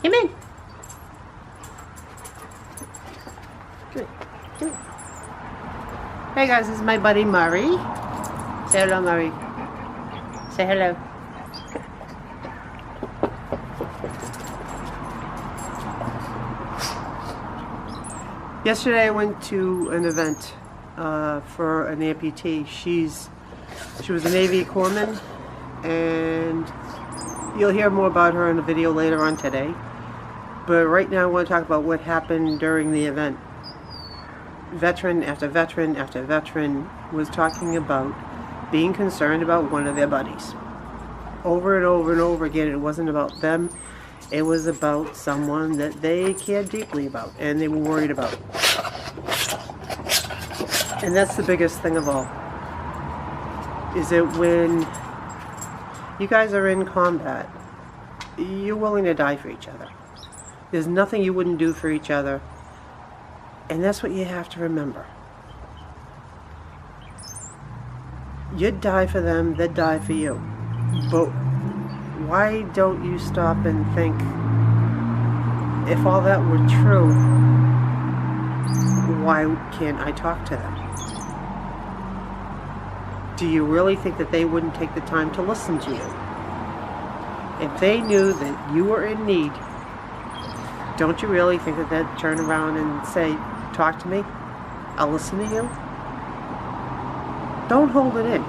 Come in. Good. Good. Hey guys, this is my buddy Murray. Say hello, Murray. Say hello. Yesterday I went to an event for an amputee. She was a Navy corpsman, and you'll hear more about her in a video later on today. But right now I want to talk about what happened during the event. Veteran after veteran after veteran was talking about being concerned about one of their buddies. Over and over and over again, it wasn't about them. It was about someone that they cared deeply about and they were worried about. And that's the biggest thing of all. Is that when you guys are in combat, you're willing to die for each other. There's nothing you wouldn't do for each other. And that's what you have to remember. You'd die for them, they'd die for you. But why don't you stop and think, if all that were true, why can't I talk to them? Do you really think that they wouldn't take the time to listen to you? If they knew that you were in need, don't you really think that they'd turn around and say, talk to me, I'll listen to you? Don't hold it in.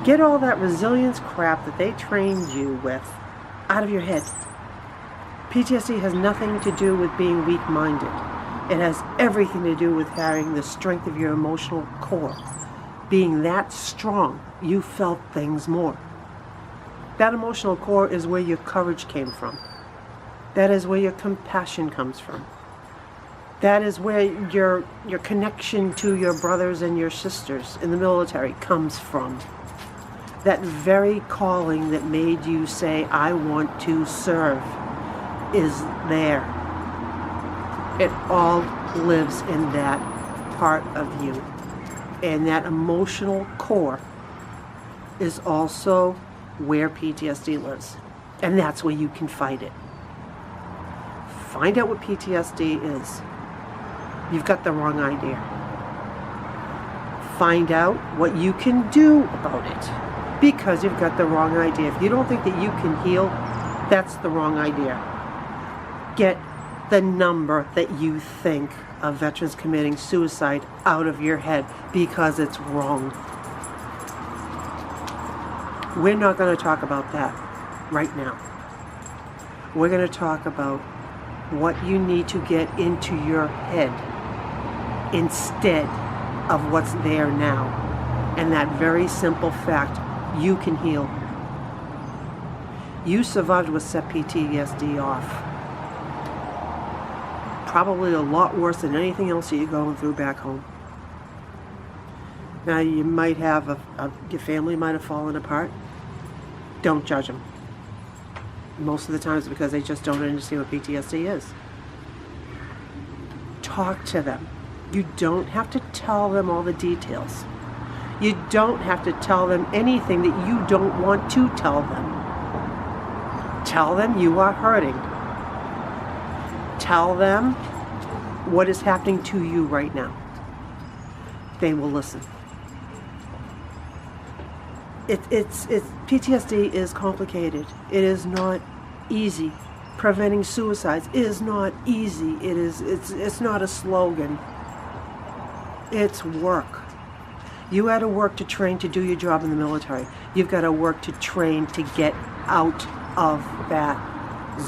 Get all that resilience crap that they trained you with out of your head. PTSD has nothing to do with being weak-minded. It has everything to do with carrying the strength of your emotional core. Being that strong, you felt things more. That emotional core is where your courage came from. That is where your compassion comes from. That is where your connection to your brothers and your sisters in the military comes from. That very calling that made you say, I want to serve, is there. It all lives in that part of you. And that emotional core is also where PTSD lives. And that's where you can fight it. Find out what PTSD is. You've got the wrong idea. Find out what you can do about it. Because you've got the wrong idea. If you don't think that you can heal, that's the wrong idea. Get the number that you think of veterans committing suicide out of your head, because it's wrong. We're not going to talk about that right now. We're going to talk about what you need to get into your head instead of what's there now. And that very simple fact, you can heal. You survived what set PTSD off. Probably a lot worse than anything else that you're going through back home. Now you might have your family might have fallen apart. Don't judge them. Most of the time it's because they just don't understand what PTSD is. Talk to them. You don't have to tell them all the details. You don't have to tell them anything that you don't want to tell them. Tell them you are hurting. Tell them what is happening to you right now. They will listen. PTSD is complicated. It is not easy. Preventing suicides is not easy. It's not a slogan. It's work. You had to work to train to do your job in the military. You've got to work to train to get out of that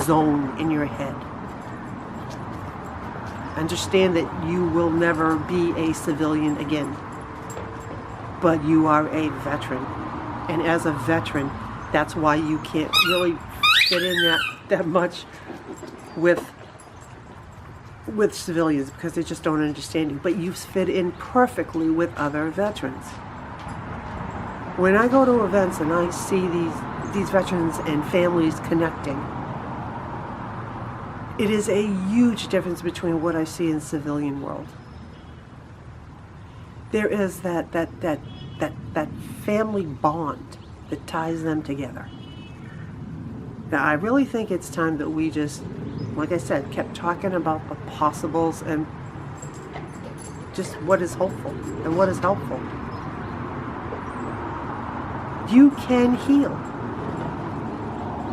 zone in your head. Understand that you will never be a civilian again. But you are a veteran. And as a veteran, that's why you can't really fit in that much with civilians, because they just don't understand you. But you fit in perfectly with other veterans. When I go to events and I see these veterans and families connecting, it is a huge difference between what I see in the civilian world. There is that family bond that ties them together. Now, I really think it's time that we just, like I said, kept talking about the possibles and just what is hopeful and what is helpful. You can heal.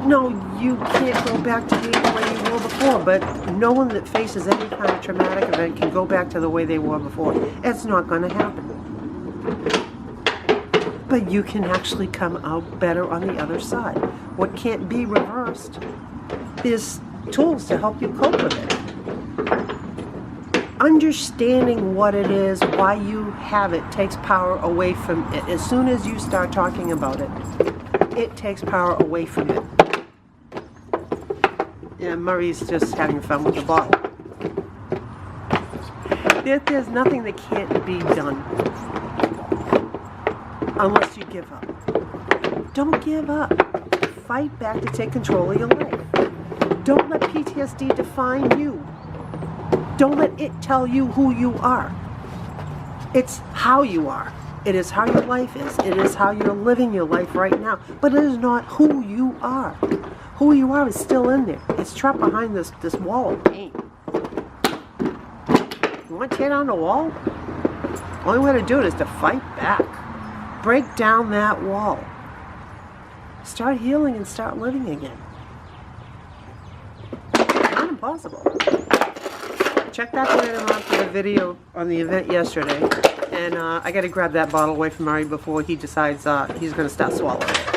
No, you can't go back to being the way you were before, but no one that faces any kind of traumatic event can go back to the way they were before. It's not going to happen. But you can actually come out better on the other side. What can't be reversed is tools to help you cope with it. Understanding what it is, why you have it, takes power away from it. As soon as you start talking about it, it takes power away from it. Yeah, Murray's just having fun with the bottle. There's nothing that can't be done unless you give up. Don't give up. Fight back to take control of your life. Don't let PTSD define you. Don't let it tell you who you are. It's how you are. It is how your life is. It is how you're living your life right now. But it is not who you are. Who you are is still in there. It's trapped behind this wall of pain. You want to tear down the wall? Only way to do it is to fight back. Break down that wall. Start healing and start living again. Not impossible. Check back later on for the video on the event yesterday. And I got to grab that bottle away from Murray before he decides he's going to start swallowing it.